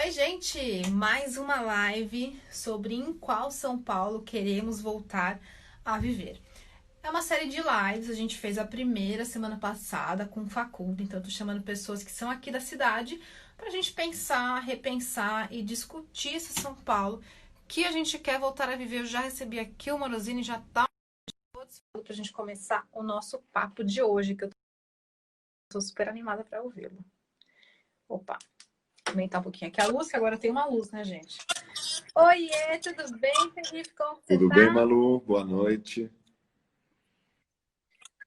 Oi, gente! Mais uma live sobre em qual São Paulo queremos voltar a viver. É uma série de lives, a gente fez a primeira semana passada com o Facundo, então eu tô chamando pessoas que são aqui da cidade pra gente pensar, repensar e discutir esse São Paulo que a gente quer voltar a viver. Eu já recebi aqui o Morosini, já tá pra gente começar o nosso papo de hoje, que eu tô super animada pra ouvi-lo. Opa, aumentar um pouquinho aqui a luz, que agora tem uma luz, né, gente? Oiê, tudo bem, Felipe? Como você Tudo bem, tá? Malu? Boa noite.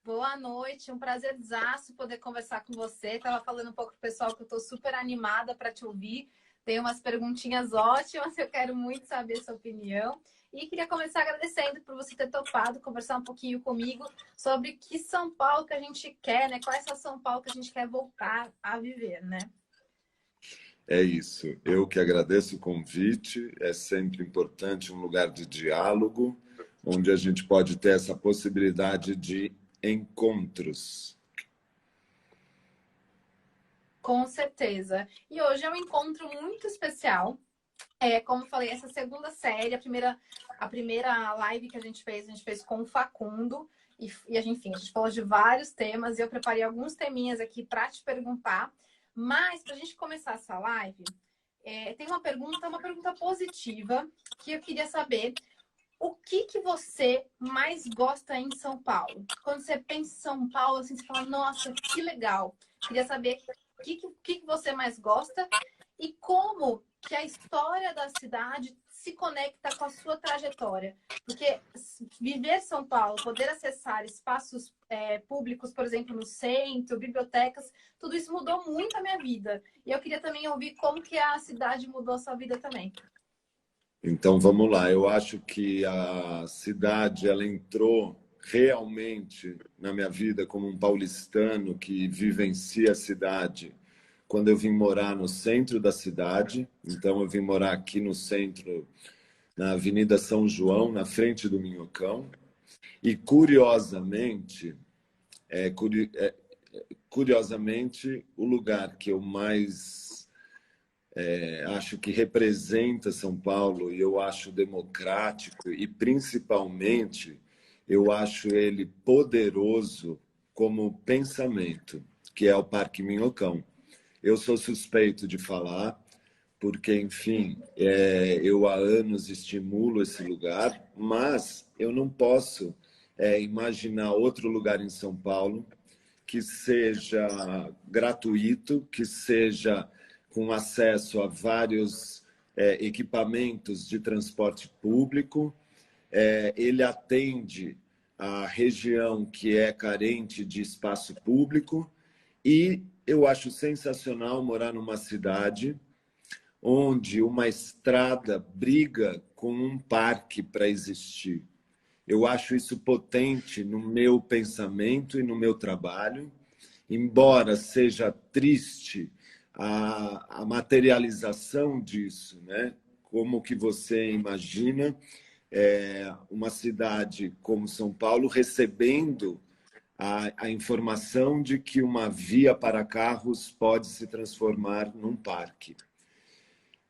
Boa noite, um prazerzaço poder conversar com você. Tava falando um pouco pro pessoal que eu tô super animada para te ouvir. Tem umas perguntinhas ótimas, eu quero muito saber sua opinião. E queria começar agradecendo por você ter topado conversar um pouquinho comigo sobre que São Paulo que a gente quer, né? Qual é essa São Paulo que a gente quer voltar a viver, né? É isso. Eu que agradeço o convite. É sempre importante um lugar de diálogo, onde a gente pode ter essa possibilidade de encontros. Com certeza. E hoje é um encontro muito especial. Como eu falei, essa segunda série, a primeira live que a gente fez com o Facundo. Enfim, a gente falou de vários temas e eu preparei alguns teminhas aqui para te perguntar. Mas, para a gente começar essa live, tem uma pergunta positiva que eu queria saber. O que você mais gosta em São Paulo? Quando você pensa em São Paulo, assim, você fala, nossa, que legal. Queria saber o que você mais gosta e como que a história da cidade se conecta com a sua trajetória. Porque viver São Paulo, poder acessar espaços públicos, por exemplo, no centro, bibliotecas, tudo isso mudou muito a minha vida. E eu queria também ouvir como que a cidade mudou a sua vida também. Então, vamos lá. Eu acho que a cidade ela entrou realmente na minha vida como um paulistano que vivencia a cidade quando eu vim morar no centro da cidade. Então, eu vim morar aqui no centro, na Avenida São João, na frente do Minhocão. E curiosamente, o lugar que eu mais acho que representa São Paulo e eu acho democrático e principalmente eu acho ele poderoso como pensamento, que é o Parque Minhocão. Eu sou suspeito de falar, porque, enfim, eu há anos estimulo esse lugar, mas eu não posso imaginar outro lugar em São Paulo que seja gratuito, que seja com acesso a vários equipamentos de transporte público. Ele atende a região que é carente de espaço público e eu acho sensacional morar numa cidade onde uma estrada briga com um parque para existir. Eu acho isso potente no meu pensamento e no meu trabalho, embora seja triste a materialização disso, né? Como que você imagina uma cidade como São Paulo recebendo a informação de que uma via para carros pode se transformar num parque.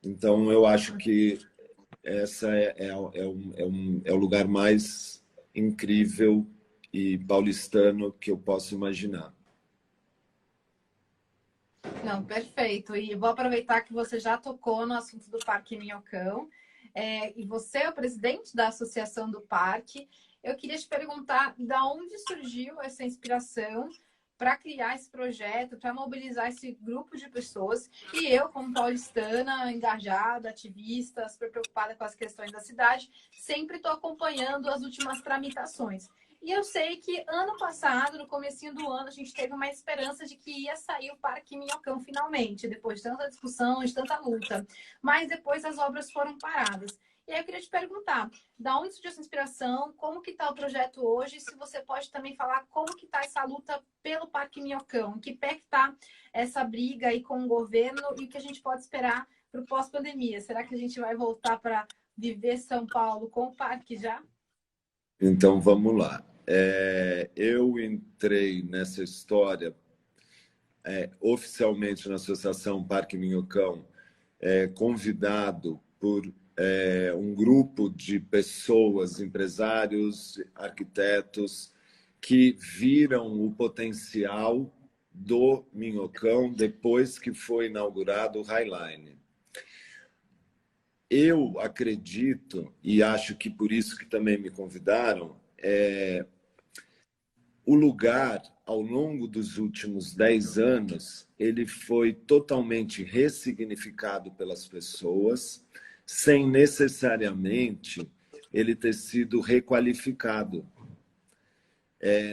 Então, eu acho que essa é o lugar mais incrível e paulistano que eu posso imaginar. Não, perfeito. E vou aproveitar que você já tocou no assunto do Parque Minhocão. E você é o presidente da Associação do Parque. Eu queria te perguntar de onde surgiu essa inspiração para criar esse projeto, para mobilizar esse grupo de pessoas. E eu, como paulistana, engajada, ativista, super preocupada com as questões da cidade, sempre estou acompanhando as últimas tramitações. E eu sei que ano passado, no comecinho do ano, a gente teve uma esperança de que ia sair o Parque Minhocão finalmente, depois de tanta discussão, de tanta luta. Mas depois as obras foram paradas. E aí eu queria te perguntar, da onde surgiu essa inspiração, como que está o projeto hoje, e se você pode também falar como que está essa luta pelo Parque Minhocão, em que pé que está essa briga aí com o governo e o que a gente pode esperar para o pós-pandemia. Será que a gente vai voltar para viver São Paulo com o parque já? Então, vamos lá. Eu entrei nessa história oficialmente na Associação Parque Minhocão convidado por um grupo de pessoas, empresários, arquitetos, que viram o potencial do Minhocão depois que foi inaugurado o Highline. Eu acredito, e acho que por isso que também me convidaram, o lugar, ao longo dos últimos 10 anos, ele foi totalmente ressignificado pelas pessoas, sem necessariamente ele ter sido requalificado.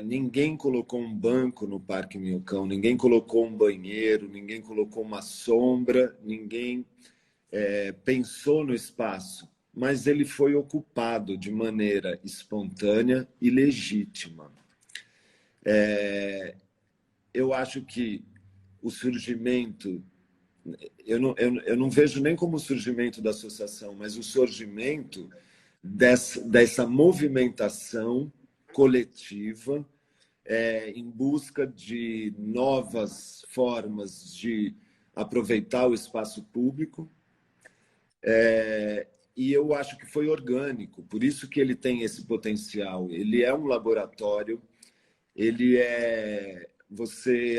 Ninguém colocou um banco no Parque Minhocão, ninguém colocou um banheiro, ninguém colocou uma sombra, ninguém pensou no espaço, mas ele foi ocupado de maneira espontânea e legítima. Eu acho que o surgimento, eu não vejo nem como o surgimento da associação, mas o surgimento dessa movimentação coletiva em busca de novas formas de aproveitar o espaço público. E eu acho que foi orgânico, por isso que ele tem esse potencial. Ele é um laboratório,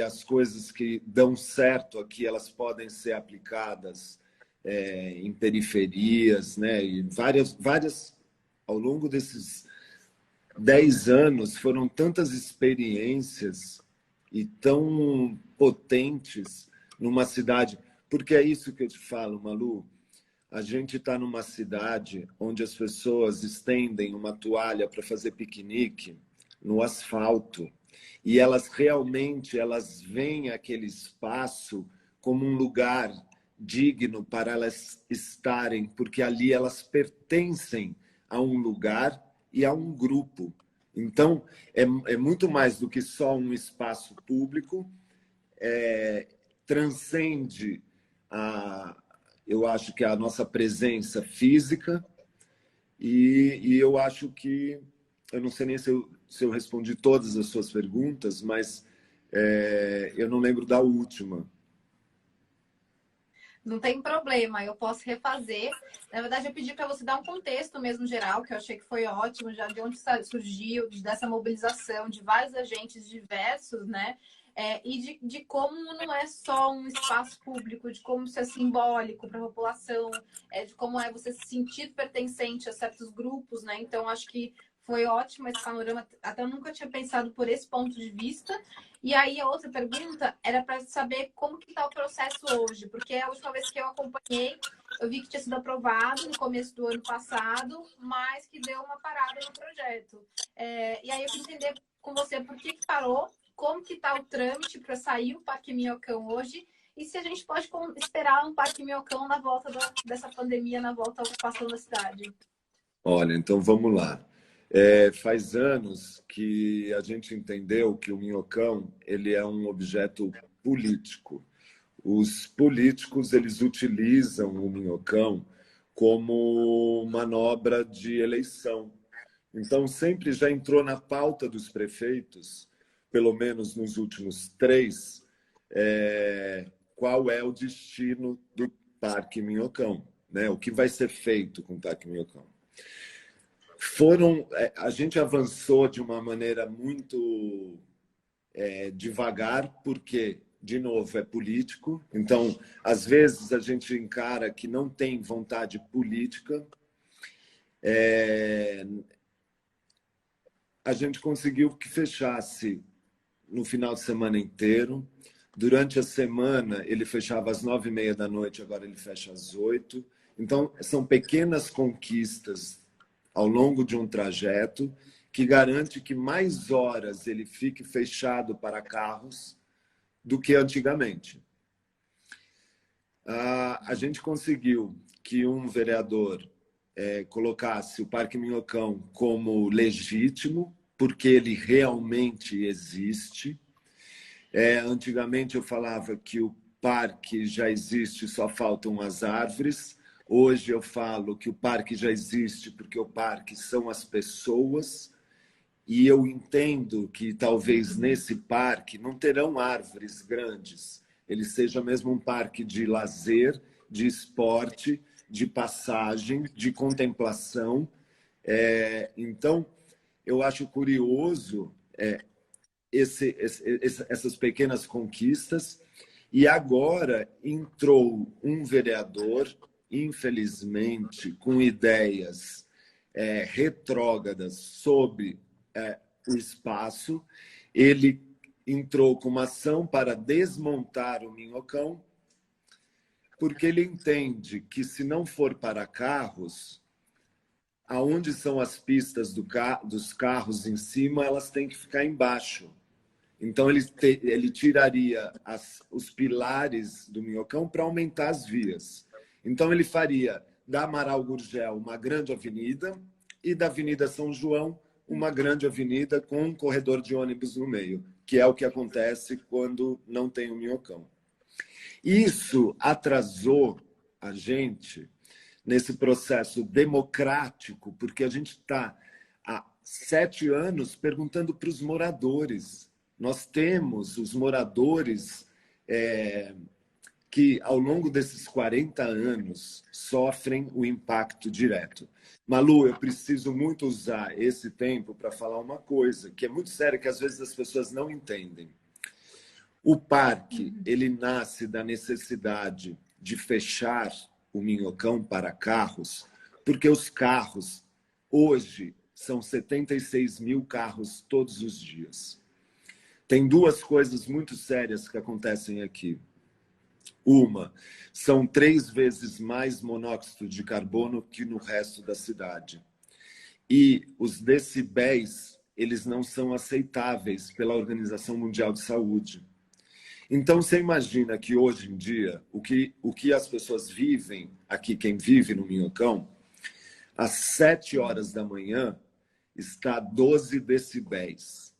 as coisas que dão certo aqui, elas podem ser aplicadas em periferias, né? E várias, ao longo desses 10 anos, foram tantas experiências e tão potentes numa cidade. Porque é isso que eu te falo, Malu. A gente está numa cidade onde as pessoas estendem uma toalha para fazer piquenique no asfalto. E elas veem aquele espaço como um lugar digno para elas estarem, porque ali elas pertencem a um lugar e a um grupo. Então, é muito mais do que só um espaço público, transcende eu acho que a nossa presença física, e eu acho que, eu não sei nem se eu respondi todas as suas perguntas, mas eu não lembro da última. Não tem problema, eu posso refazer. Na verdade, eu pedi para você dar um contexto mesmo geral, que eu achei que foi ótimo, já de onde surgiu, dessa mobilização de vários agentes diversos, né? E de como não é só um espaço público, de como isso é simbólico para a população, de como é você se sentir pertencente a certos grupos, né? Então, acho que foi ótimo esse panorama. Até eu nunca tinha pensado por esse ponto de vista. E aí, a outra pergunta era para saber como que está o processo hoje, porque a última vez que eu acompanhei, eu vi que tinha sido aprovado no começo do ano passado, mas que deu uma parada no projeto. E aí, eu queria entender com você por que parou, como que está o trâmite para sair o Parque Minhocão hoje, e se a gente pode esperar um Parque Minhocão na volta dessa pandemia, na volta à ocupação da cidade. Olha, então vamos lá. Faz anos que a gente entendeu que o Minhocão ele é um objeto político. Os políticos eles utilizam o Minhocão como manobra de eleição. Então, sempre já entrou na pauta dos prefeitos, pelo menos nos últimos 3, qual é o destino do Parque Minhocão, né? O que vai ser feito com o Parque Minhocão. A gente avançou de uma maneira muito devagar, porque, de novo, é político. Então, às vezes, a gente encara que não tem vontade política. A gente conseguiu que fechasse no final de semana inteiro. Durante a semana, ele fechava às 9h30 da noite, agora ele fecha às 8h. Então, são pequenas conquistas ao longo de um trajeto que garante que mais horas ele fique fechado para carros do que antigamente. A gente conseguiu que um vereador colocasse o Parque Minhocão como legítimo, porque ele realmente existe. Antigamente eu falava que o parque já existe, só faltam as árvores. Hoje eu falo que o parque já existe porque o parque são as pessoas. E eu entendo que talvez nesse parque não terão árvores grandes. Ele seja mesmo um parque de lazer, de esporte, de passagem, de contemplação. Então, eu acho curioso essas pequenas conquistas. E agora entrou um vereador, infelizmente, com ideias retrógradas sobre o espaço. Ele entrou com uma ação para desmontar o Minhocão, porque ele entende que, se não for para carros, aonde são as pistas dos carros em cima, elas têm que ficar embaixo. Então, ele tiraria os pilares do Minhocão para aumentar as vias. Então, ele faria da Amaral Gurgel uma grande avenida e da Avenida São João uma grande avenida com um corredor de ônibus no meio, que é o que acontece quando não tem o Minhocão. Isso atrasou a gente nesse processo democrático, porque a gente está há 7 anos perguntando para os moradores. Nós temos os moradores que, ao longo desses 40 anos, sofrem o impacto direto. Malu, eu preciso muito usar esse tempo para falar uma coisa que é muito séria, que às vezes as pessoas não entendem. O parque, ele nasce da necessidade de fechar o Minhocão para carros, porque os carros, hoje, são 76 mil carros todos os dias. Tem 2 coisas muito sérias que acontecem aqui. Uma, são 3 vezes mais monóxido de carbono que no resto da cidade. E os decibéis, eles não são aceitáveis pela Organização Mundial de Saúde. Então, você imagina que hoje em dia, o que as pessoas vivem aqui, quem vive no Minhocão, às 7 horas da manhã, está 12 decibéis.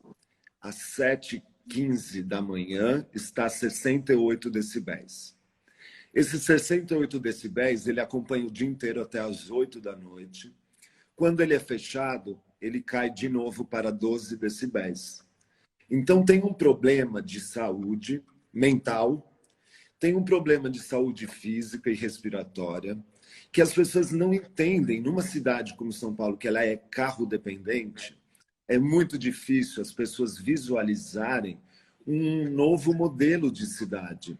Às 7h15 da manhã, está 68 decibéis. Esses 68 decibéis, ele acompanha o dia inteiro até às 8 da noite. Quando ele é fechado, ele cai de novo para 12 decibéis. Então, tem um problema de saúde mental, tem um problema de saúde física e respiratória, que as pessoas não entendem. Numa cidade como São Paulo, que ela é carro dependente, é muito difícil as pessoas visualizarem um novo modelo de cidade.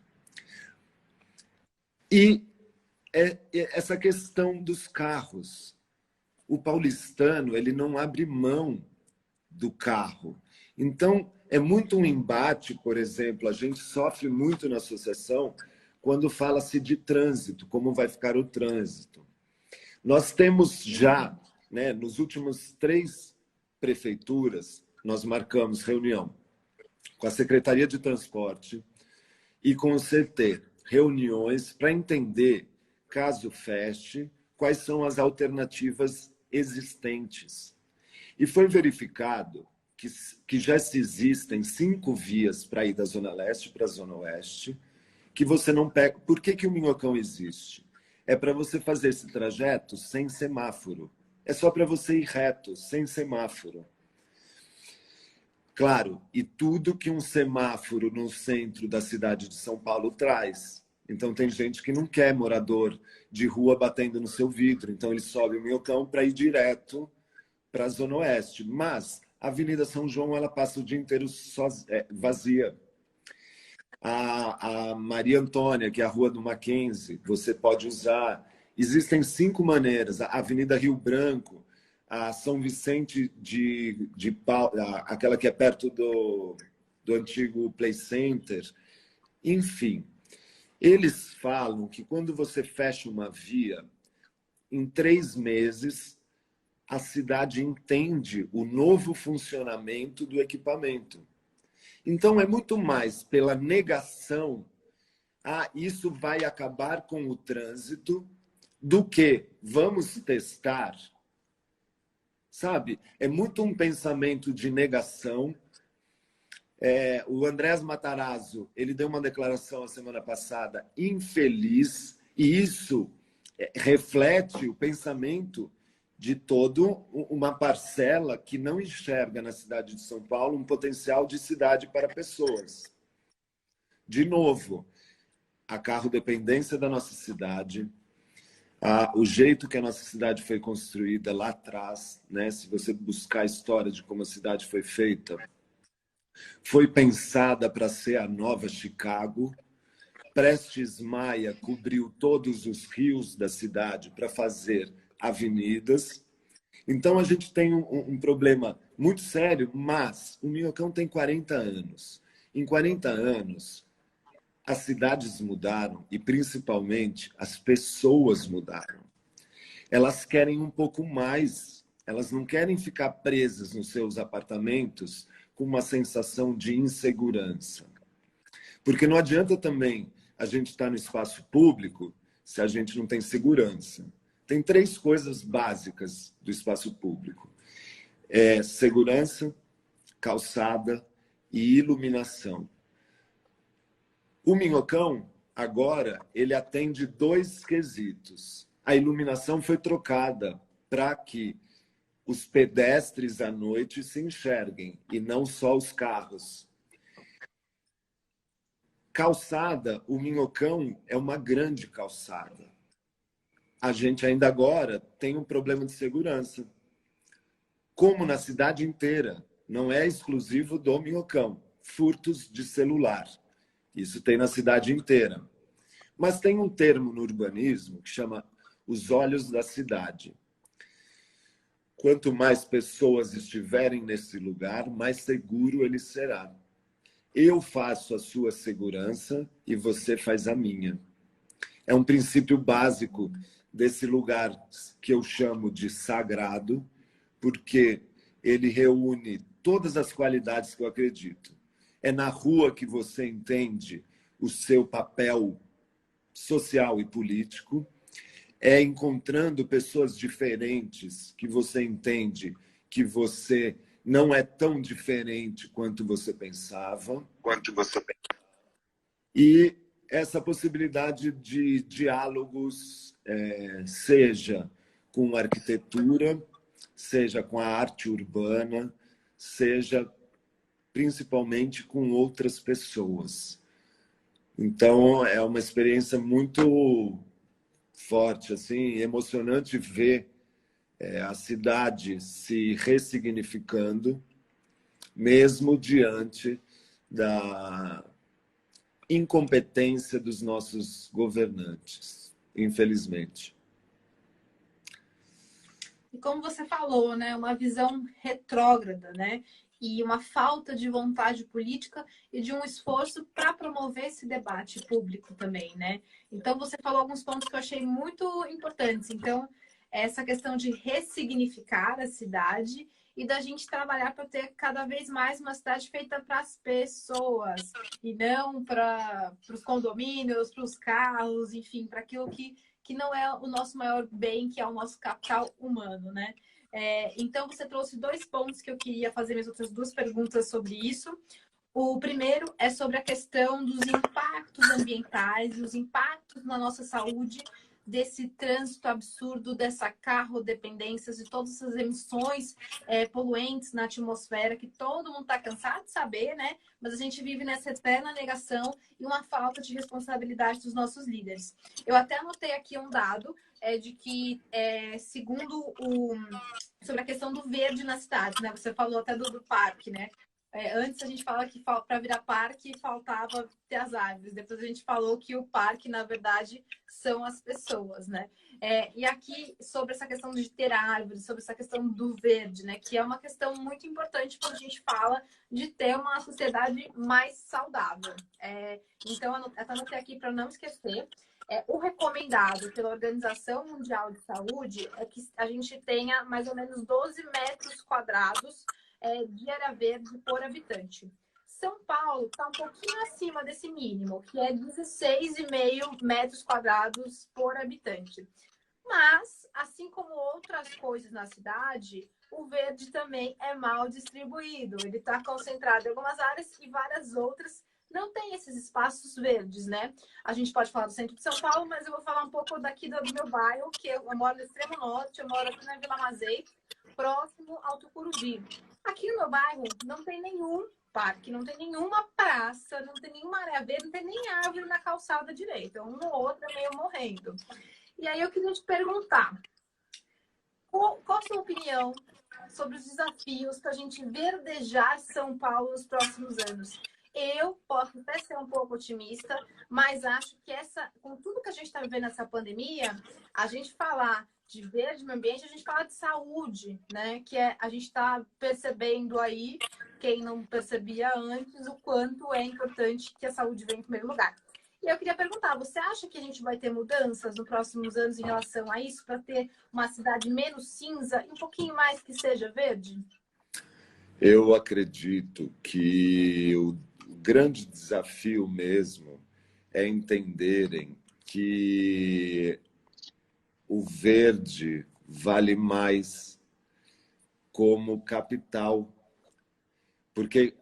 E essa questão dos carros. O paulistano, ele não abre mão do carro. Então, é muito um embate, por exemplo, a gente sofre muito na associação quando fala-se de trânsito, como vai ficar o trânsito. Nós temos já, nos últimos 3 prefeituras, nós marcamos reunião com a Secretaria de Transporte e com o CT, reuniões para entender, caso feche, quais são as alternativas existentes. E foi verificado que já existem 5 vias para ir da Zona Leste para a Zona Oeste, que você não pega. Por que o Minhocão existe? É para você fazer esse trajeto sem semáforo. É só para você ir reto, sem semáforo. Claro, e tudo que um semáforo no centro da cidade de São Paulo traz. Então, tem gente que não quer morador de rua batendo no seu vidro. Então, ele sobe o Minhocão para ir direto para a Zona Oeste. Mas a Avenida São João, ela passa o dia inteiro vazia. A Maria Antônia, que é a Rua do Mackenzie, você pode usar. Existem 5 maneiras. A Avenida Rio Branco, a São Vicente de Paulo, aquela que é perto do antigo Play Center. Enfim, eles falam que quando você fecha uma via, em 3 meses, a cidade entende o novo funcionamento do equipamento. Então, é muito mais pela negação, isso vai acabar com o trânsito, do que vamos testar. Sabe? É muito um pensamento de negação. O Andrés Matarazzo, ele deu uma declaração a semana passada infeliz, e isso reflete o pensamento de toda uma parcela que não enxerga na cidade de São Paulo um potencial de cidade para pessoas. De novo, a carro-dependência da nossa cidade, o jeito que a nossa cidade foi construída lá atrás, né? Se você buscar a história de como a cidade foi feita, foi pensada para ser a nova Chicago. Prestes Maia cobriu todos os rios da cidade para fazer avenidas. Então, a gente tem um problema muito sério, mas o Minhocão tem 40 anos. Em 40 anos, as cidades mudaram e, principalmente, as pessoas mudaram. Elas querem um pouco mais. Elas não querem ficar presas nos seus apartamentos com uma sensação de insegurança. Porque não adianta também a gente estar no espaço público se a gente não tem segurança. Tem 3 coisas básicas do espaço público. Segurança, calçada e iluminação. O Minhocão, agora, ele atende 2 quesitos. A iluminação foi trocada para que os pedestres à noite se enxerguem e não só os carros. Calçada, o Minhocão é uma grande calçada. A gente ainda agora tem um problema de segurança. Como na cidade inteira, não é exclusivo do Minhocão. Furtos de celular. Isso tem na cidade inteira. Mas tem um termo no urbanismo que chama os olhos da cidade. Quanto mais pessoas estiverem nesse lugar, mais seguro ele será. Eu faço a sua segurança e você faz a minha. É um princípio básico desse lugar que eu chamo de sagrado, porque ele reúne todas as qualidades que eu acredito. É na rua que você entende o seu papel social e político, é encontrando pessoas diferentes que você entende que você não é tão diferente quanto você pensava. E essa possibilidade de diálogos, seja com arquitetura, seja com a arte urbana, seja principalmente com outras pessoas. Então, é uma experiência muito forte, assim, emocionante ver a cidade se ressignificando, mesmo diante da incompetência dos nossos governantes, infelizmente. E como você falou, né, uma visão retrógrada, né, e uma falta de vontade política e de um esforço para promover esse debate público também, né? Então você falou alguns pontos que eu achei muito importantes. Então, essa questão de ressignificar a cidade e da gente trabalhar para ter cada vez mais uma cidade feita para as pessoas e não para os condomínios, para os carros, enfim, para aquilo que não é o nosso maior bem, que é o nosso capital humano, né? Então, você trouxe 2 pontos que eu queria fazer minhas outras 2 perguntas sobre isso. O primeiro é sobre a questão dos impactos ambientais, os impactos na nossa saúde, desse trânsito absurdo, dessa carro-dependência, de todas essas emissões poluentes na atmosfera, que todo mundo está cansado de saber, né? Mas a gente vive nessa eterna negação e uma falta de responsabilidade dos nossos líderes. Eu até anotei aqui um dado de que, segundo sobre a questão do verde na cidade, né? Você falou até do parque, né? Antes a gente fala que para virar parque faltava ter as árvores. Depois a gente falou que o parque, na verdade, são as pessoas, né? E aqui, sobre essa questão de ter árvores, sobre essa questão do verde, né? Que é uma questão muito importante quando a gente fala de ter uma sociedade mais saudável. Então, eu até anotei aqui para não esquecer. O recomendado pela Organização Mundial de Saúde é que a gente tenha mais ou menos 12 metros quadrados de área verde por habitante. São Paulo está um pouquinho acima desse mínimo, que é 16,5 metros quadrados por habitante. Mas, assim como outras coisas na cidade, o verde também é mal distribuído. Ele está concentrado em algumas áreas e várias outras não tem esses espaços verdes, né? A gente pode falar do centro de São Paulo, mas eu vou falar um pouco daqui do meu bairro, que eu moro no extremo norte, eu moro aqui na Vila Mazei, próximo ao Tucuruvi. Aqui no meu bairro não tem nenhum parque não tem nenhuma praça, não tem nenhuma área verde, não tem nem árvore na calçada direita. Um ou outro é meio morrendo. E aí eu queria te perguntar, qual a sua opinião sobre os desafios para a gente verdejar São Paulo nos próximos anos? Eu posso até ser um pouco otimista, mas acho que com tudo que a gente está vivendo nessa pandemia, a gente falar de verde, meio ambiente, a gente fala de saúde, né? Que a gente está percebendo aí, quem não percebia antes, o quanto é importante que a saúde venha em primeiro lugar. E eu queria perguntar, você acha que a gente vai ter mudanças nos próximos anos em relação a isso, para ter uma cidade menos cinza e um pouquinho mais que seja verde? Eu acredito que o grande desafio mesmo é entenderem que o verde vale mais como capital. Porque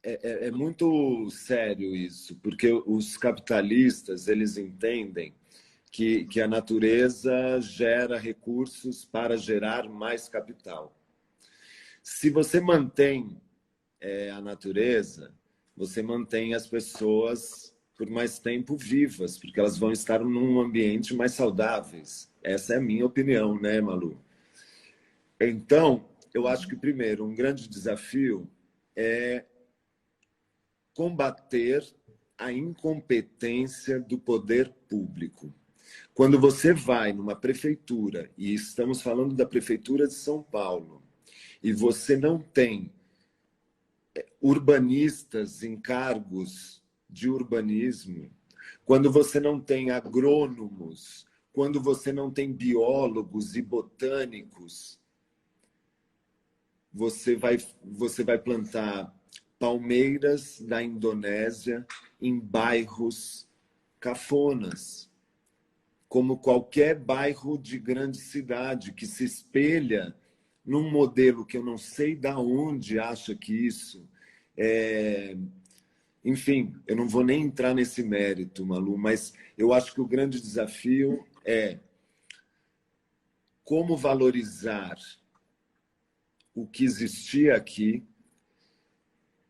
é muito sério isso, porque os capitalistas eles entendem que a natureza gera recursos para gerar mais capital. Se você mantém a natureza, você mantém as pessoas por mais tempo vivas, porque elas vão estar num ambiente mais saudáveis. Essa é a minha opinião, né, Malu? Então, eu acho que, primeiro, um grande desafio é combater a incompetência do poder público. Quando você vai numa prefeitura, e estamos falando da Prefeitura de São Paulo, e você não tem urbanistas em cargos de urbanismo, quando você não tem agrônomos, quando você não tem biólogos e botânicos, você vai plantar palmeiras da Indonésia em bairros cafonas, como qualquer bairro de grande cidade que se espelha num modelo que eu não sei da onde acha que isso é... Enfim, eu não vou nem entrar nesse mérito, Malu, mas eu acho que o grande desafio é como valorizar o que existia aqui.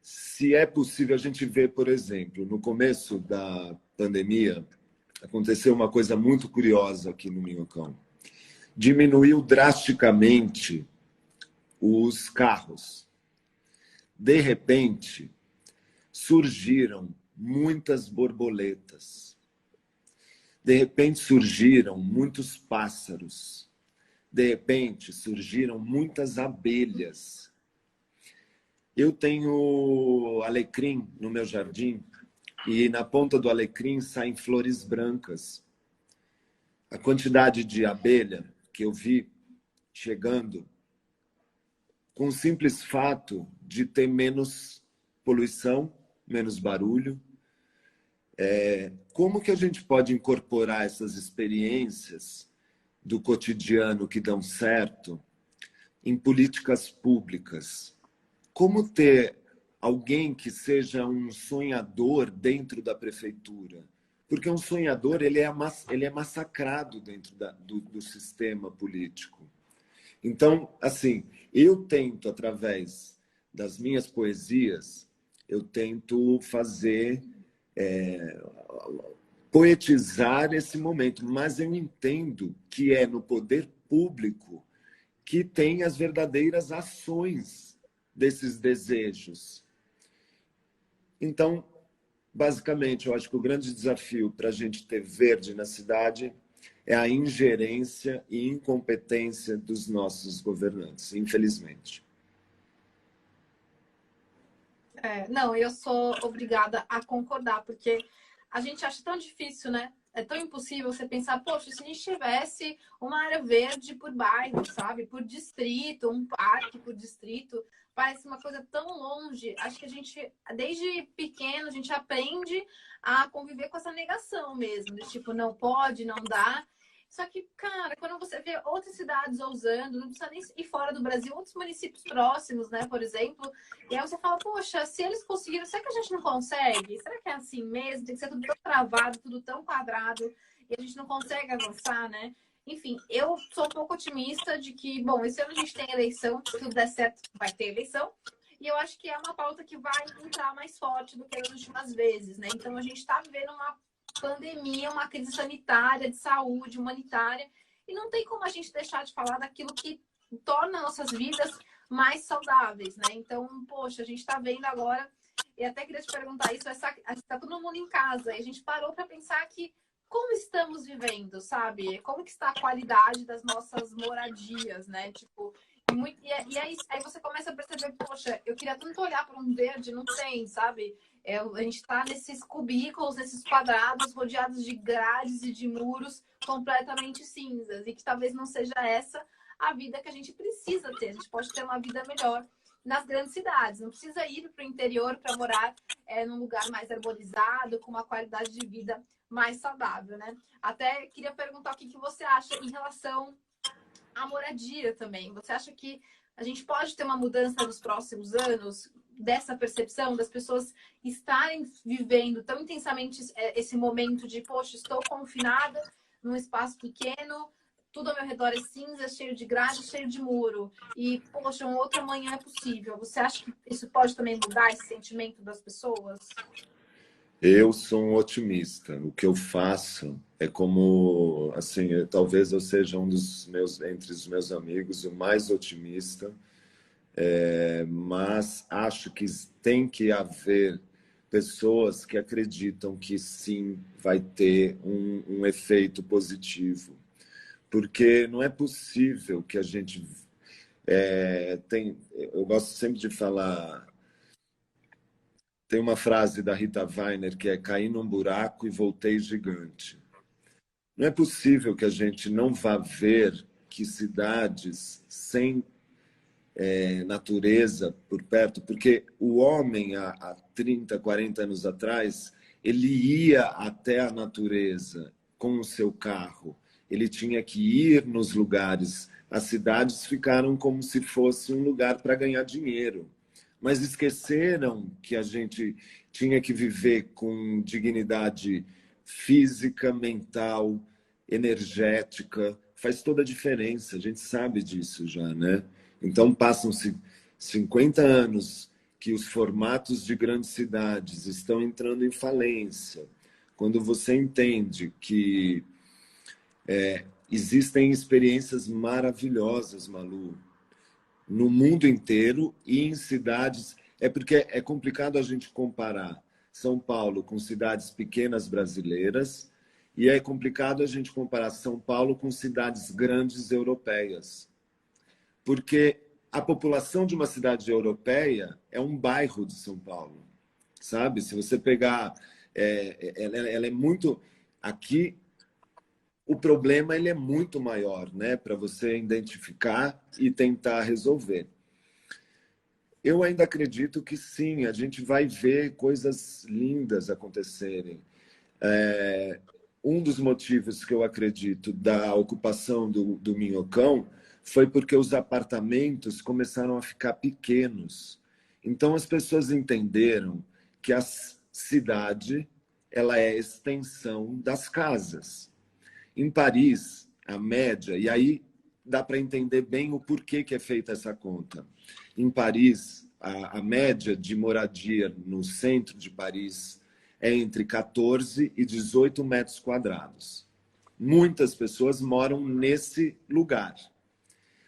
Se é possível, a gente vê, por exemplo, no começo da pandemia, aconteceu uma coisa muito curiosa aqui no Minhocão. Diminuiu drasticamente os carros. De repente, surgiram muitas borboletas. De repente, surgiram muitos pássaros. De repente, surgiram muitas abelhas. Eu tenho alecrim no meu jardim e na ponta do alecrim saem flores brancas. A quantidade de abelha que eu vi chegando com o simples fato de ter menos poluição, menos barulho. Como que a gente pode incorporar essas experiências do cotidiano que dão certo em políticas públicas? Como ter alguém que seja um sonhador dentro da prefeitura? Porque um sonhador ele é massacrado dentro do sistema político. Então, assim, eu tento, através das minhas poesias, eu tento fazer, poetizar esse momento, mas eu entendo que é no poder público que tem as verdadeiras ações desses desejos. Então, basicamente, eu acho que o grande desafio para a gente ter verde na cidade é a ingerência e incompetência dos nossos governantes, infelizmente. Não, eu sou obrigada a concordar, porque a gente acha tão difícil, né? É tão impossível você pensar, poxa, se a gente tivesse uma área verde por bairro, sabe? Por distrito, um parque por distrito, parece uma coisa tão longe. Acho que a gente, desde pequeno, a gente aprende a conviver com essa negação mesmo, de tipo, não pode, não dá. Só que, cara, quando você vê outras cidades ousando, não precisa nem ir fora do Brasil, outros municípios próximos, né, por exemplo, e aí você fala, poxa, se eles conseguiram, será que a gente não consegue? Será que é assim mesmo? Tem que ser tudo tão travado, tudo tão quadrado, e a gente não consegue avançar, né? Enfim, eu sou um pouco otimista de que, bom, esse ano a gente tem eleição, se tudo der certo, vai ter eleição. E eu acho que é uma pauta que vai entrar mais forte do que as últimas vezes, né? Então, a gente está vivendo uma pandemia, uma crise sanitária, de saúde, humanitária, e não tem como a gente deixar de falar daquilo que torna nossas vidas mais saudáveis, né? Então, poxa, a gente está vendo agora, e até queria te perguntar isso, está todo mundo em casa, e a gente parou para pensar que como estamos vivendo, sabe? Como que está a qualidade das nossas moradias, né? Tipo, aí você começa a perceber, poxa, eu queria tanto olhar para um verde, não tem, sabe? A gente está nesses cubículos, nesses quadrados, rodeados de grades e de muros completamente cinzas, e que talvez não seja essa a vida que a gente precisa ter. A gente pode ter uma vida melhor nas grandes cidades, não precisa ir para o interior para morar num lugar mais arborizado, com uma qualidade de vida mais saudável, né? Até queria perguntar o que você acha em relação à moradia também. Você acha que a gente pode ter uma mudança nos próximos anos dessa percepção das pessoas estarem vivendo tão intensamente esse momento de, poxa, estou confinada num espaço pequeno, tudo ao meu redor é cinza, cheio de grade, cheio de muro. E, poxa, um outro amanhã é possível. Você acha que isso pode também mudar esse sentimento das pessoas? Eu sou um otimista. O que eu faço é como, assim, talvez eu seja um dos meus, entre os meus amigos, o mais otimista, mas acho que tem que haver pessoas que acreditam que sim, vai ter um efeito positivo. Porque não é possível que a gente eu gosto sempre de falar, tem uma frase da Rita Weiner que é: caí num buraco e voltei gigante. Não é possível que a gente não vá ver que cidades sem natureza por perto, porque o homem há 30, 40 anos atrás, ele ia até a natureza com o seu carro, ele tinha que ir nos lugares. As cidades ficaram como se fosse um lugar para ganhar dinheiro, mas esqueceram que a gente tinha que viver com dignidade física, mental, energética. Faz toda a diferença, a gente sabe disso já, né? Então, passam-se 50 anos que os formatos de grandes cidades estão entrando em falência. Quando você entende que existem experiências maravilhosas, Malu, no mundo inteiro e em cidades. É porque é complicado a gente comparar São Paulo com cidades pequenas brasileiras e é complicado a gente comparar São Paulo com cidades grandes europeias. Porque a população de uma cidade europeia é um bairro de São Paulo, sabe? Se você pegar, ela é muito aqui. O problema ele é muito maior, né? Para você identificar e tentar resolver. Eu ainda acredito que sim, a gente vai ver coisas lindas acontecerem. Um dos motivos que eu acredito da ocupação do Minhocão foi porque os apartamentos começaram a ficar pequenos. Então as pessoas entenderam que a cidade ela é extensão das casas. Em Paris, a média, e aí dá para entender bem o porquê que é feita essa conta. Em Paris, a média de moradia no centro de Paris é entre 14 e 18 metros quadrados. Muitas pessoas moram nesse lugar.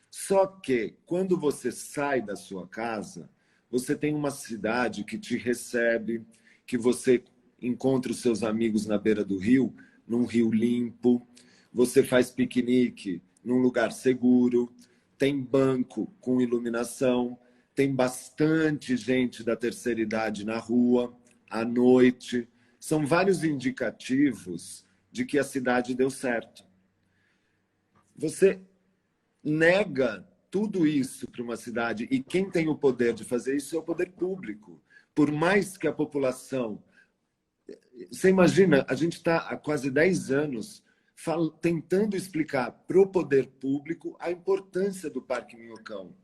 Só que, quando você sai da sua casa, você tem uma cidade que te recebe, que você encontra os seus amigos na beira do rio, num rio limpo, você faz piquenique num lugar seguro, tem banco com iluminação, tem bastante gente da terceira idade na rua, à noite. São vários indicativos de que a cidade deu certo. Você nega tudo isso para uma cidade, e quem tem o poder de fazer isso é o poder público. Por mais que a população... Você imagina, a gente está há quase 10 anos tentando explicar para o poder público a importância do Parque Minhocão.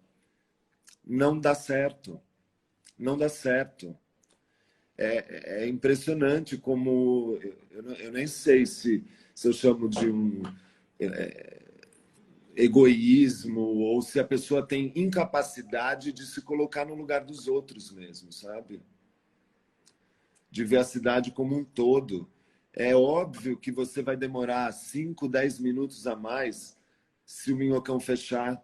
Não dá certo. Não dá certo. É impressionante como... Eu nem sei se eu chamo de um... egoísmo ou se a pessoa tem incapacidade de se colocar no lugar dos outros mesmo, sabe? De ver a cidade como um todo. É óbvio que você vai demorar 5, 10 minutos a mais se o Minhocão fechar,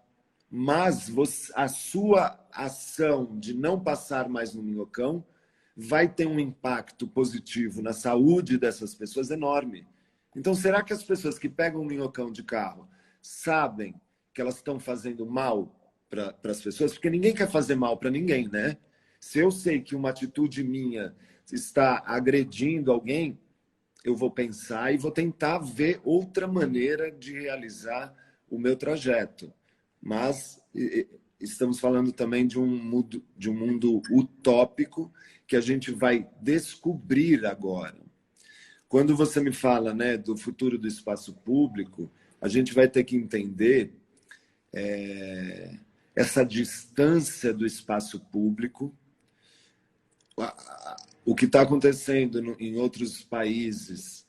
mas a sua ação de não passar mais no Minhocão vai ter um impacto positivo na saúde dessas pessoas enorme. Então, será que as pessoas que pegam o Minhocão de carro sabem que elas estão fazendo mal para as pessoas? Porque ninguém quer fazer mal para ninguém, né? Se eu sei que uma atitude minha está agredindo alguém, eu vou pensar e vou tentar ver outra maneira de realizar o meu trajeto. Mas estamos falando também de um mundo utópico que a gente vai descobrir agora. Quando você me fala, né, do futuro do espaço público, a gente vai ter que entender essa distância do espaço público. O que está acontecendo em outros países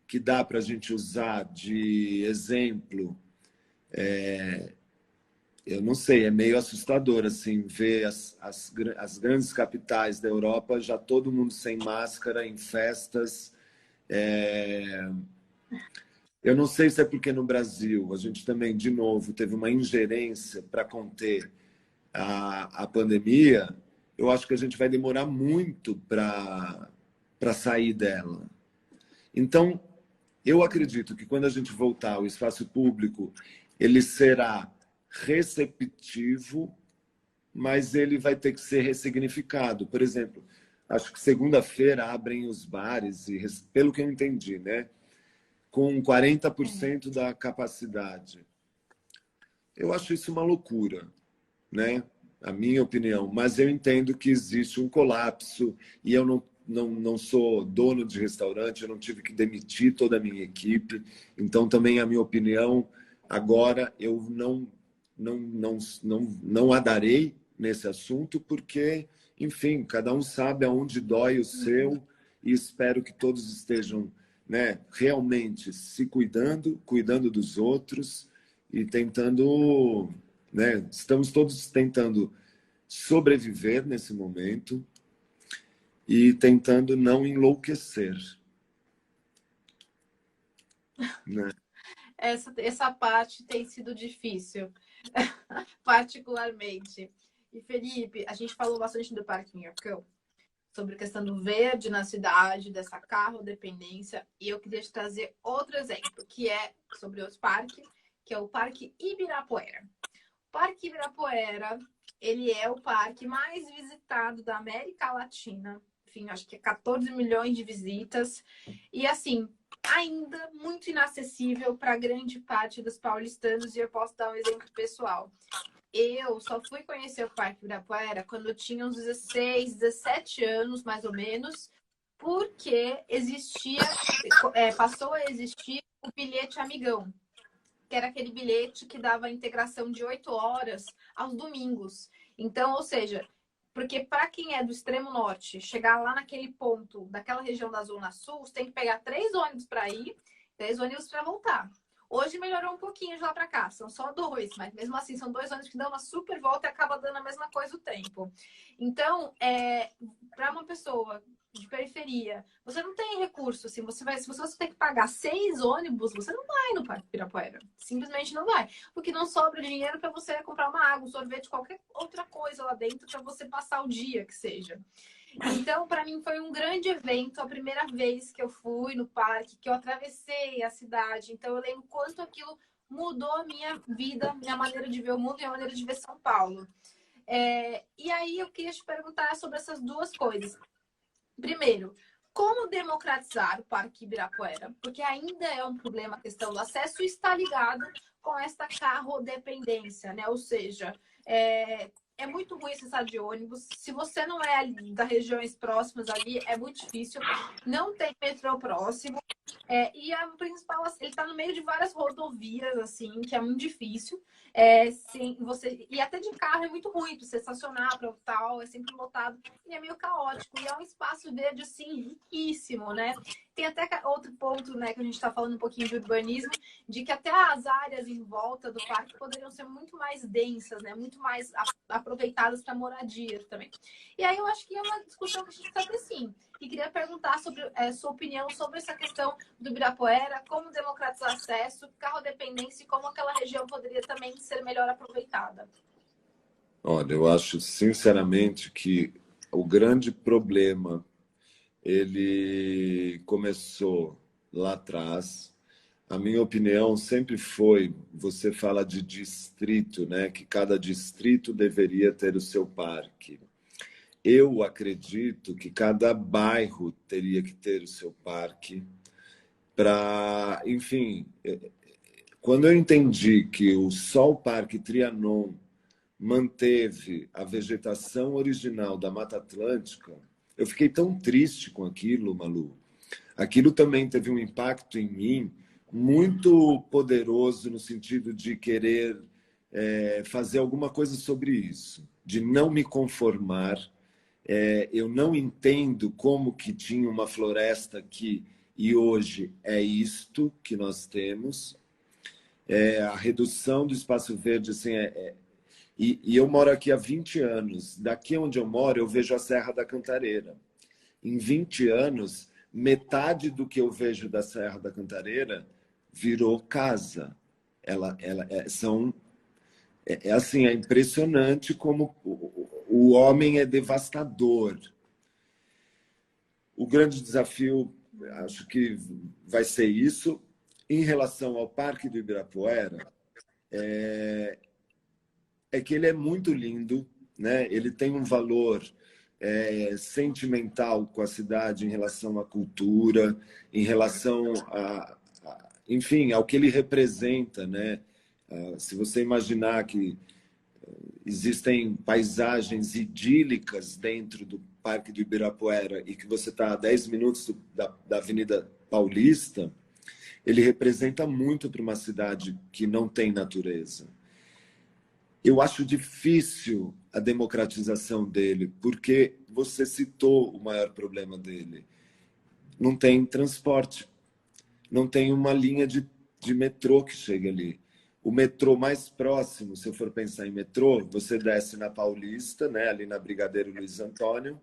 que dá para a gente usar de exemplo, eu não sei, é meio assustador assim ver as grandes capitais da Europa já todo mundo sem máscara em festas. Eu não sei se é porque no Brasil a gente também, de novo, teve uma ingerência para conter a pandemia. Eu acho que a gente vai demorar muito para sair dela. Então, eu acredito que quando a gente voltar ao espaço público, ele será receptivo, mas ele vai ter que ser ressignificado. Por exemplo, acho que segunda-feira abrem os bares, e pelo que eu entendi, né, com 40% da capacidade. Eu acho isso uma loucura, né? A minha opinião, mas eu entendo que existe um colapso e eu não sou dono de restaurante, eu não tive que demitir toda a minha equipe, então também a minha opinião agora eu não a darei nesse assunto porque, enfim, cada um sabe aonde dói o seu e espero que todos estejam, né, realmente se cuidando, cuidando dos outros e tentando, né, estamos todos tentando sobreviver nesse momento e tentando não enlouquecer, né? Essa parte tem sido difícil, particularmente. E, Felipe, a gente falou bastante do Parque Minhocão, sobre a questão do verde na cidade, dessa carro-dependência, e eu queria te trazer outro exemplo, que é sobre outro parque, que é o Parque Ibirapuera. O Parque Ibirapuera, ele é o parque mais visitado da América Latina, enfim, acho que é 14 milhões de visitas, e assim, ainda muito inacessível para grande parte dos paulistanos, e eu posso dar um exemplo pessoal. Eu só fui conhecer o Parque Ibirapuera quando eu tinha uns 16, 17 anos, mais ou menos, porque passou a existir o bilhete amigão, que era aquele bilhete que dava a integração de 8 horas aos domingos. Então, ou seja, porque para quem é do extremo norte, chegar lá naquele ponto, daquela região da Zona Sul, você tem que pegar 3 ônibus para ir, 3 ônibus para voltar. Hoje melhorou um pouquinho de lá para cá, são só 2, mas mesmo assim são 2 ônibus que dão uma super volta e acaba dando a mesma coisa o tempo. Então, para uma pessoa de periferia, você não tem recurso, assim, se você tem que pagar 6 ônibus, você não vai no Parque Ibirapuera, simplesmente não vai, porque não sobra dinheiro para você comprar uma água, um sorvete, qualquer outra coisa lá dentro para você passar o dia que seja. Então, para mim, foi um grande evento, a primeira vez que eu fui no parque, que eu atravessei a cidade. Então, eu lembro quanto aquilo mudou a minha vida, minha maneira de ver o mundo e a maneira de ver São Paulo. E aí, eu queria te perguntar sobre essas duas coisas. Primeiro, como democratizar o Parque Ibirapuera? Porque ainda é um problema a questão do acesso e está ligado com essa carrodependência, né? Ou seja, é muito ruim acessar de ônibus. Se você não é das regiões próximas ali, é muito difícil. Não tem metrô próximo. E a principal, assim, ele está no meio de várias rodovias, assim, que é muito difícil. Sim, e até de carro é muito ruim para você estacionar para tal, é sempre lotado e é meio caótico. E é um espaço verde, assim, riquíssimo, né? Tem até outro ponto, né, que a gente está falando um pouquinho de urbanismo, de que até as áreas em volta do parque poderiam ser muito mais densas, né? Muito mais aproveitadas para moradia também. E aí eu acho que é uma discussão que a gente precisa ter sim. E queria perguntar sobre sua opinião sobre essa questão do Ibirapuera, como democratizar acesso, carro-dependência e como aquela região poderia também ser melhor aproveitada. Olha, eu acho sinceramente que o grande problema ele começou lá atrás. A minha opinião sempre foi, você fala de distrito, né? Que cada distrito deveria ter o seu parque. Eu acredito que cada bairro teria que ter o seu parque para, enfim, quando eu entendi que o Sol Parque Trianon manteve a vegetação original da Mata Atlântica, eu fiquei tão triste com aquilo, Malu. Aquilo também teve um impacto em mim muito poderoso no sentido de querer fazer alguma coisa sobre isso, de não me conformar. Eu não entendo como que tinha uma floresta aqui e hoje é isto que nós temos. A redução do espaço verde, assim, e eu moro aqui há 20 anos. Daqui onde eu moro, eu vejo a Serra da Cantareira. Em 20 anos, metade do que eu vejo da Serra da Cantareira virou casa. Assim, é impressionante como o homem é devastador. O grande desafio, acho que vai ser isso. Em relação ao Parque do Ibirapuera, é que ele é muito lindo, né? Ele tem um valor sentimental com a cidade em relação à cultura, em relação enfim, ao que ele representa, né? Se você imaginar que existem paisagens idílicas dentro do Parque do Ibirapuera e que você está a 10 minutos da Avenida Paulista, ele representa muito para uma cidade que não tem natureza. Eu acho difícil a democratização dele, porque você citou o maior problema dele. Não tem transporte, não tem uma linha de metrô que chegue ali. O metrô mais próximo, se eu for pensar em metrô, você desce na Paulista, né, ali na Brigadeiro Luiz Antônio,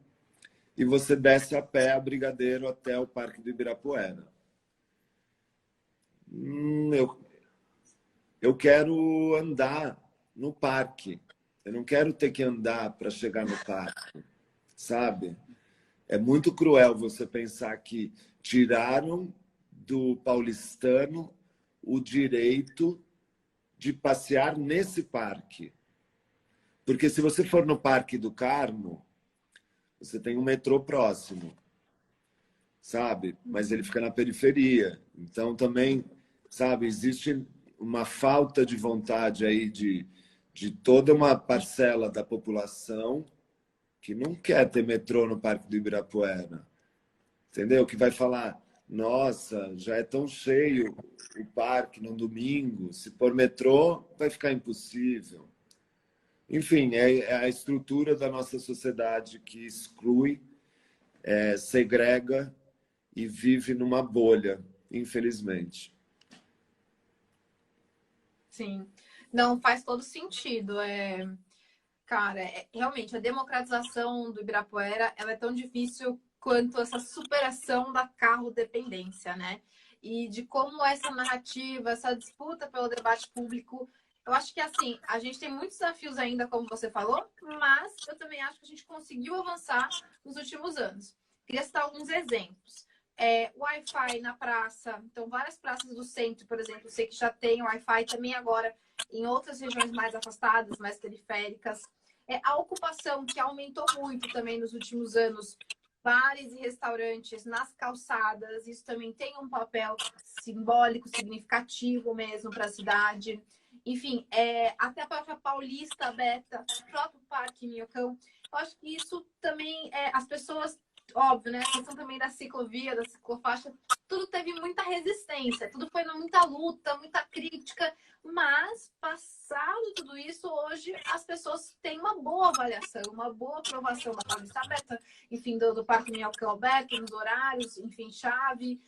e você desce a pé a Brigadeiro até o Parque do Ibirapuera. Eu quero andar no parque. Eu não quero ter que andar para chegar no parque, sabe? É muito cruel você pensar que tiraram do paulistano o direito de passear nesse parque. Porque se você for no Parque do Carmo, você tem um metrô próximo, sabe? Mas ele fica na periferia. Então também, sabe, existe uma falta de vontade aí de toda uma parcela da população que não quer ter metrô no Parque do Ibirapuera, entendeu? Que vai falar, nossa, já é tão cheio o parque no domingo, se for metrô vai ficar impossível. Enfim, é a estrutura da nossa sociedade que exclui, segrega e vive numa bolha, infelizmente. Sim, não faz todo sentido. Cara, realmente a democratização do Ibirapuera ela é tão difícil quanto essa superação da carro-dependência, né? E de como essa narrativa, essa disputa pelo debate público, eu acho que assim, a gente tem muitos desafios ainda, como você falou, mas eu também acho que a gente conseguiu avançar nos últimos anos. Queria citar alguns exemplos. Wi-Fi na praça, então várias praças do centro, por exemplo, eu sei que já tem Wi-Fi também agora em outras regiões mais afastadas, mais periféricas. A ocupação, que aumentou muito também nos últimos anos, bares e restaurantes nas calçadas, isso também tem um papel simbólico, significativo mesmo para a cidade. Enfim, até a própria Paulista aberta, o próprio Parque Minhocão. Eu acho que isso também, as pessoas óbvio, né? A questão também da ciclovia, da ciclofaixa, tudo teve muita resistência, tudo foi muita luta, muita crítica, mas passado tudo isso, hoje as pessoas têm uma boa avaliação, uma boa aprovação da Paulista Aberta, enfim, do Parque Minhocão aberto, nos horários, enfim, chave,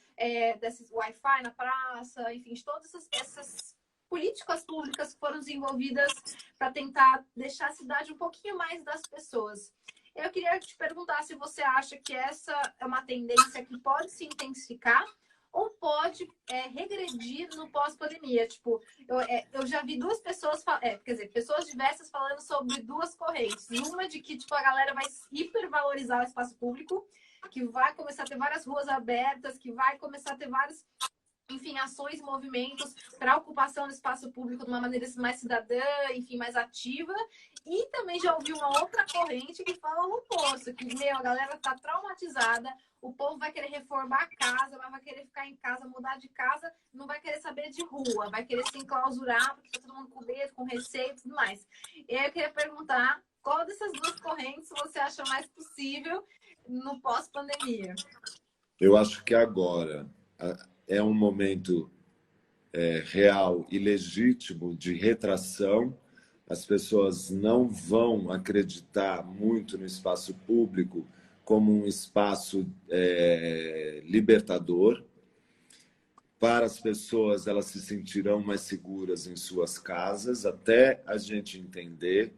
desses Wi-Fi na praça, enfim, de todas essas políticas públicas que foram desenvolvidas para tentar deixar a cidade um pouquinho mais das pessoas. Eu queria te perguntar se você acha que essa é uma tendência que pode se intensificar ou pode regredir no pós-pandemia. Tipo, eu já vi duas pessoas, quer dizer, pessoas diversas falando sobre duas correntes. Uma de que tipo, a galera vai hipervalorizar o espaço público, que vai começar a ter várias ruas abertas, que vai começar a ter vários, enfim, ações e movimentos para a ocupação do espaço público de uma maneira mais cidadã, enfim, mais ativa. E também já ouvi uma outra corrente que fala o oposto, que, a galera tá traumatizada, o povo vai querer reformar a casa, vai querer ficar em casa, mudar de casa, não vai querer saber de rua, vai querer se enclausurar, porque tá todo mundo com medo, com receio e tudo mais. E aí eu queria perguntar, qual dessas duas correntes você acha mais possível no pós-pandemia? Eu acho que agora é um momento real e legítimo de retração. As pessoas não vão acreditar muito no espaço público como um espaço libertador. Para as pessoas, elas se sentirão mais seguras em suas casas, até a gente entender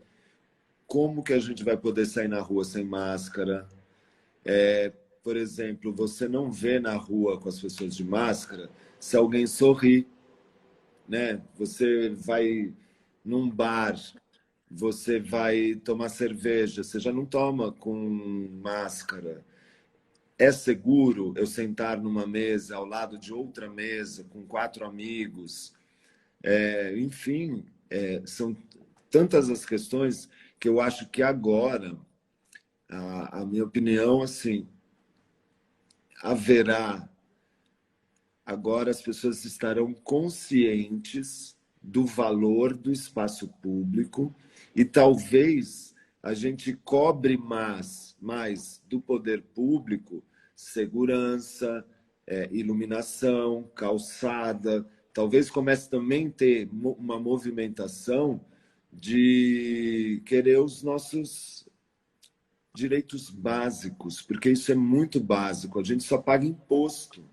como que a gente vai poder sair na rua sem máscara. Por exemplo, você não vê na rua com as pessoas de máscara se alguém sorri, né? Você vai num bar, você vai tomar cerveja, você já não toma com máscara. É seguro eu sentar numa mesa ao lado de outra mesa com 4 amigos? Enfim, são tantas as questões que eu acho que agora, a minha opinião, assim, haverá. Agora as pessoas estarão conscientes do valor do espaço público e talvez a gente cobre mais do poder público segurança, iluminação, calçada. Talvez comece também a ter uma movimentação de querer os nossos direitos básicos, porque isso é muito básico. A gente só paga imposto.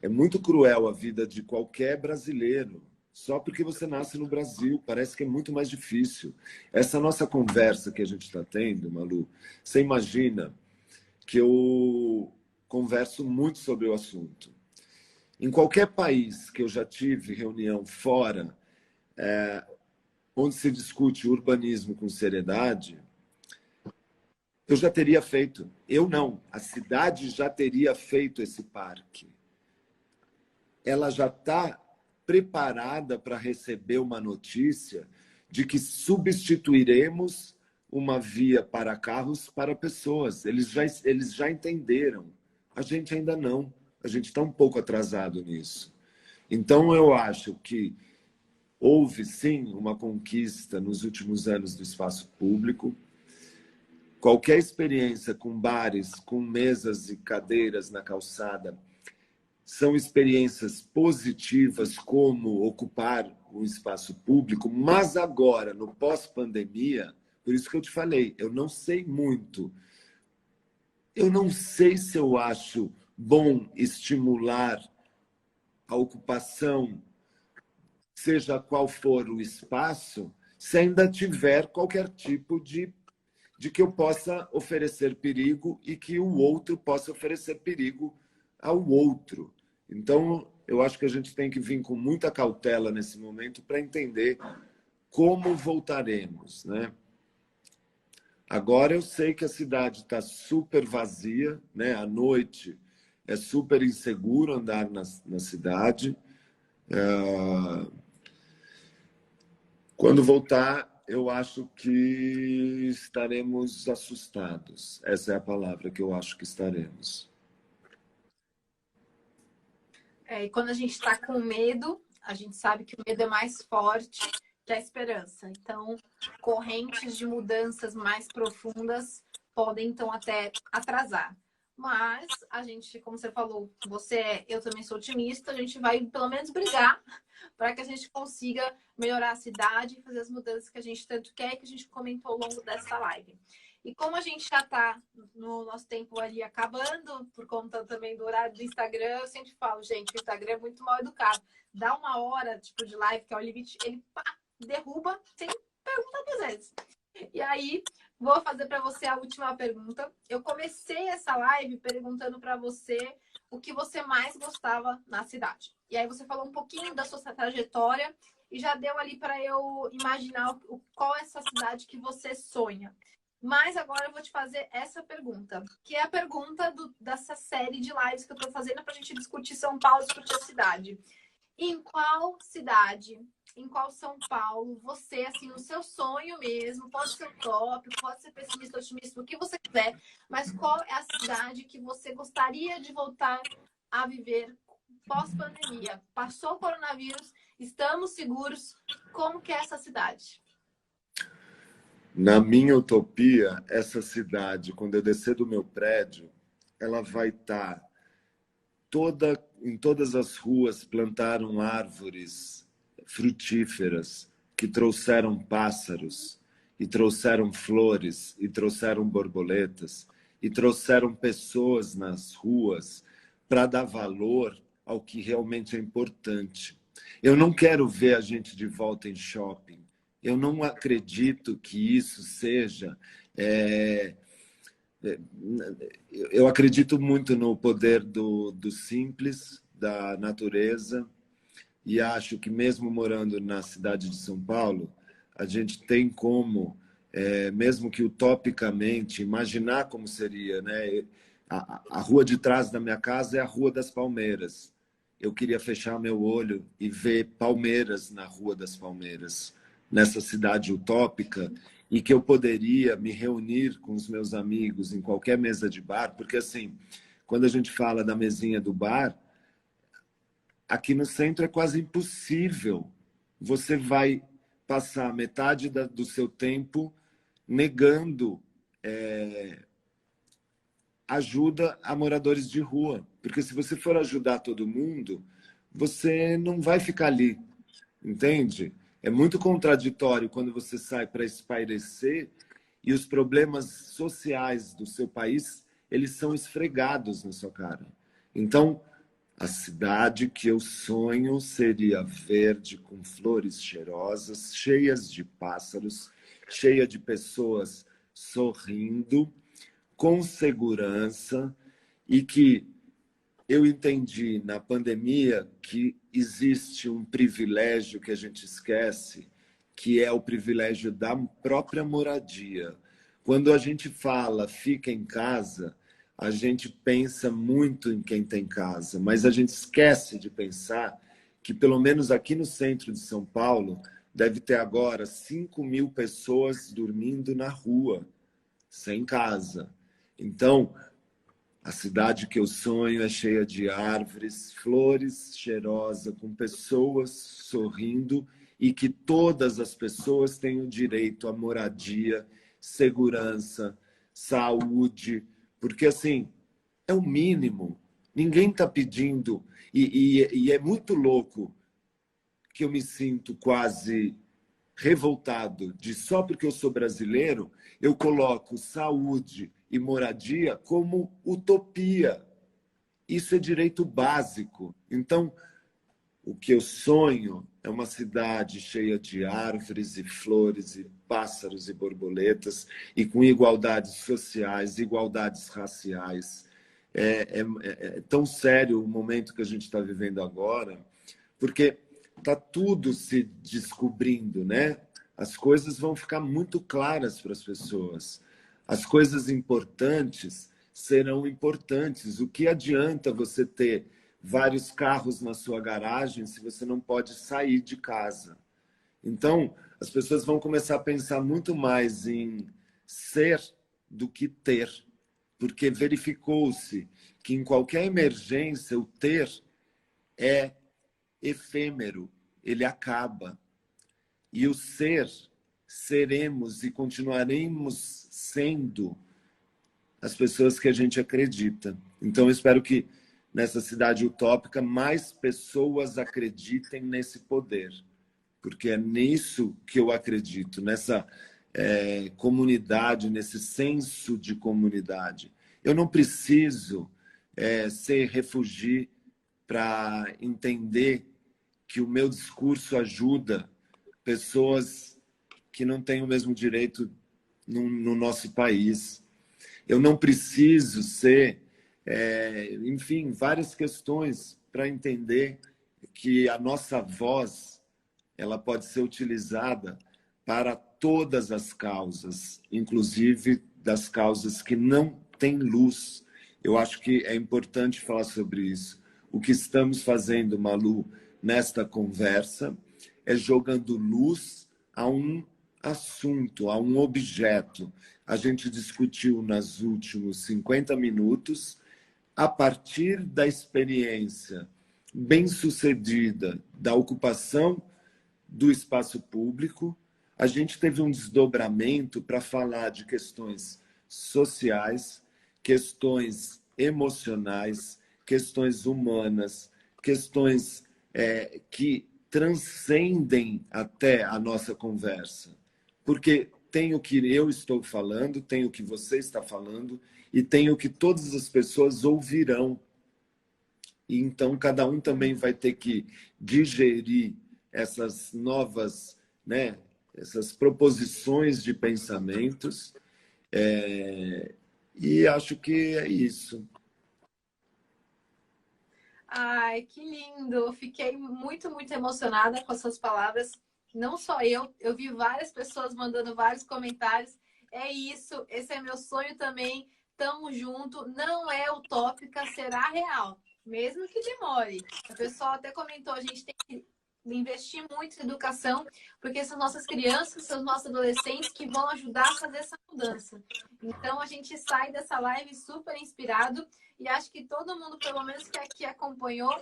É muito cruel a vida de qualquer brasileiro. Só porque você nasce no Brasil, parece que é muito mais difícil. Essa nossa conversa que a gente está tendo, Malu, você imagina que eu converso muito sobre o assunto. Em qualquer país que eu já tive reunião fora, onde se discute urbanismo com seriedade, eu já teria feito. Eu não, a cidade já teria feito esse parque. Ela já está preparada para receber uma notícia de que substituiremos uma via para carros para pessoas. Eles já entenderam. A gente ainda não. A gente está um pouco atrasado nisso. Então, eu acho que houve, sim, uma conquista nos últimos anos do espaço público. Qualquer experiência com bares, com mesas e cadeiras na calçada, são experiências positivas como ocupar um espaço público, mas agora, no pós-pandemia, por isso que eu te falei, eu não sei muito. Eu não sei se eu acho bom estimular a ocupação, seja qual for o espaço, se ainda tiver qualquer tipo de que eu possa oferecer perigo e que o outro possa oferecer perigo ao outro. Então, eu acho que a gente tem que vir com muita cautela nesse momento para entender como voltaremos, né? Agora eu sei que a cidade está super vazia, né? À noite é super inseguro andar na cidade. Quando voltar, eu acho que estaremos assustados. Essa é a palavra que eu acho que estaremos. E quando a gente está com medo, a gente sabe que o medo é mais forte que a esperança. Então, correntes de mudanças mais profundas podem, então, até atrasar. Mas a gente, como você falou, eu também sou otimista, a gente vai pelo menos brigar para que a gente consiga melhorar a cidade e fazer as mudanças que a gente tanto quer e que a gente comentou ao longo dessa live. E como a gente já está no nosso tempo ali acabando, por conta também do horário do Instagram, eu sempre falo, gente, o Instagram é muito mal educado. Dá uma hora, tipo, de live, que é o limite, ele pá, derruba sem perguntar duas vezes. E aí, vou fazer para você a última pergunta. Eu comecei essa live perguntando para você o que você mais gostava na cidade. E aí você falou um pouquinho da sua trajetória e já deu ali para eu imaginar qual é essa cidade que você sonha. Mas agora eu vou te fazer essa pergunta, que é a pergunta dessa série de lives que eu estou fazendo para a gente discutir São Paulo, discutir a cidade. Em qual cidade, em qual São Paulo, você, assim, o seu sonho mesmo, pode ser utópico, pode ser pessimista, otimista, o que você quiser, mas qual é a cidade que você gostaria de voltar a viver pós-pandemia? Passou o coronavírus, estamos seguros, como que é essa cidade? Na minha utopia, essa cidade, quando eu descer do meu prédio, ela vai estar em todas as ruas plantaram árvores frutíferas que trouxeram pássaros e trouxeram flores e trouxeram borboletas e trouxeram pessoas nas ruas para dar valor ao que realmente é importante. Eu não quero ver a gente de volta em shopping. Eu não acredito que isso seja eu acredito muito no poder do simples, da natureza, e acho que mesmo morando na cidade de São Paulo, a gente tem como, mesmo que utopicamente, imaginar como seria, né? A rua de trás da minha casa é a Rua das Palmeiras. Eu queria fechar meu olho e ver palmeiras na Rua das Palmeiras, nessa cidade utópica, e que eu poderia me reunir com os meus amigos em qualquer mesa de bar, porque assim, quando a gente fala da mesinha do bar, aqui no centro é quase impossível. Você vai passar metade do seu tempo negando ajuda a moradores de rua. Porque se você for ajudar todo mundo, você não vai ficar ali, entende? É muito contraditório quando você sai para espairecer e os problemas sociais do seu país, eles são esfregados na sua cara. Então, a cidade que eu sonho seria verde, com flores cheirosas, cheias de pássaros, cheia de pessoas sorrindo, com segurança, e que eu entendi na pandemia que existe um privilégio que a gente esquece, que é o privilégio da própria moradia. Quando a gente fala fica em casa, a gente pensa muito em quem tem casa, mas a gente esquece de pensar que, pelo menos aqui no centro de São Paulo, deve ter agora 5.000 pessoas dormindo na rua, sem casa. Então, a cidade que eu sonho é cheia de árvores, flores, cheirosa, com pessoas sorrindo e que todas as pessoas tenham direito à moradia, segurança, saúde, porque assim é o mínimo. Ninguém está pedindo e é muito louco que eu me sinto quase revoltado de só porque eu sou brasileiro, eu coloco saúde e moradia como utopia. Isso é direito básico. Então, o que eu sonho é uma cidade cheia de árvores e flores e pássaros e borboletas e com igualdades sociais, igualdades raciais. É tão sério o momento que a gente está vivendo agora, porque está tudo se descobrindo, né? As coisas vão ficar muito claras para as pessoas. As coisas importantes serão importantes. O que adianta você ter vários carros na sua garagem se você não pode sair de casa? Então, as pessoas vão começar a pensar muito mais em ser do que ter, porque verificou-se que em qualquer emergência o ter é efêmero, ele acaba. E o ser, seremos e continuaremos sendo as pessoas que a gente acredita. Então, eu espero que nessa cidade utópica mais pessoas acreditem nesse poder, porque é nisso que eu acredito, nessa comunidade, nesse senso de comunidade. Eu não preciso ser refugi para entender que o meu discurso ajuda pessoas que não têm o mesmo direito no nosso país. Eu não preciso ser, enfim, várias questões para entender que a nossa voz ela pode ser utilizada para todas as causas, inclusive das causas que não têm luz. Eu acho que é importante falar sobre isso. O que estamos fazendo, Malu, nesta conversa é jogando luz a um assunto, a um objeto. A gente discutiu nos últimos 50 minutos, a partir da experiência bem-sucedida da ocupação do espaço público, a gente teve um desdobramento para falar de questões sociais, questões emocionais, questões humanas, questões que transcendem até a nossa conversa. Porque tem o que eu estou falando, tem o que você está falando e tem o que todas as pessoas ouvirão. E então cada um também vai ter que digerir essas novas, né, essas proposições de pensamentos. E acho que é isso. Ai, que lindo! Fiquei muito, muito emocionada com as suas palavras. Não só eu vi várias pessoas mandando vários comentários. É isso, esse é meu sonho também. Tamo junto. Não é utópica, será real, mesmo que demore. O pessoal até comentou, a gente tem que investir muito em educação, porque são nossas crianças, são nossos adolescentes que vão ajudar a fazer essa mudança. Então a gente sai dessa live super inspirado e acho que todo mundo, pelo menos que aqui acompanhou,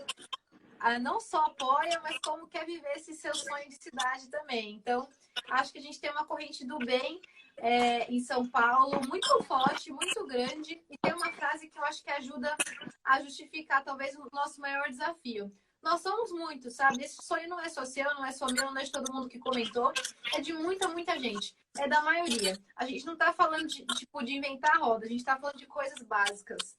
não só apoia, mas como quer viver esse seu sonho de cidade também. Então, acho que a gente tem uma corrente do bem em São Paulo muito forte, muito grande. E tem uma frase que eu acho que ajuda a justificar talvez o nosso maior desafio. Nós somos muitos, sabe? Esse sonho não é só seu, não é só meu, não é de todo mundo que comentou. É de muita, muita gente. É da maioria. A gente não está falando de inventar a roda, a gente está falando de coisas básicas.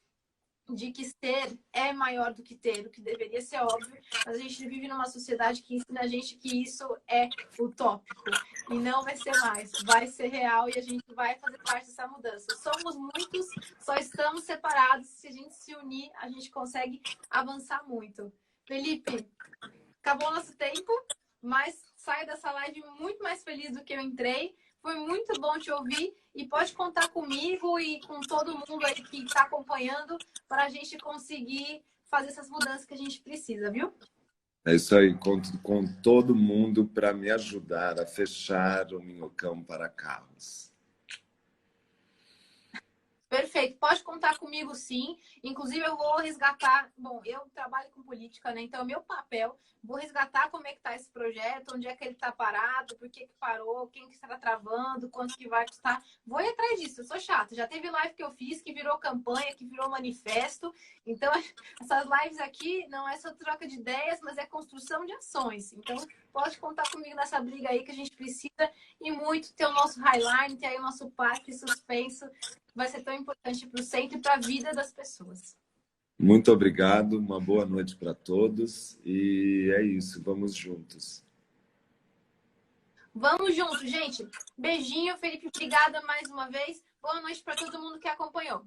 De que ser é maior do que ter, o que deveria ser óbvio, mas a gente vive numa sociedade que ensina a gente que isso é utópico e não vai ser mais, vai ser real e a gente vai fazer parte dessa mudança. Somos muitos, só estamos separados, se a gente se unir, a gente consegue avançar muito. Felipe, acabou o nosso tempo, mas saio dessa live muito mais feliz do que eu entrei. Foi muito bom te ouvir e pode contar comigo e com todo mundo aí que está acompanhando para a gente conseguir fazer essas mudanças que a gente precisa, viu? É isso aí, conto com todo mundo para me ajudar a fechar o Minhocão para carros. Perfeito, pode contar comigo sim. Inclusive, eu vou resgatar. Bom, eu trabalho com política, né? Então, é meu papel. Vou resgatar como é que está esse projeto, onde é que ele está parado, por que parou, quem que está travando, quanto que vai custar. Vou ir atrás disso, eu sou chata. Já teve live que eu fiz que virou campanha, que virou manifesto. Então, essas lives aqui não é só troca de ideias, mas é construção de ações. Então, pode contar comigo nessa briga aí que a gente precisa e muito ter o nosso highline, ter aí o nosso parque suspenso. Vai ser tão importante para o centro e para a vida das pessoas. Muito obrigado, uma boa noite para todos e é isso, vamos juntos. Vamos juntos, gente. Beijinho, Felipe, obrigada mais uma vez. Boa noite para todo mundo que acompanhou.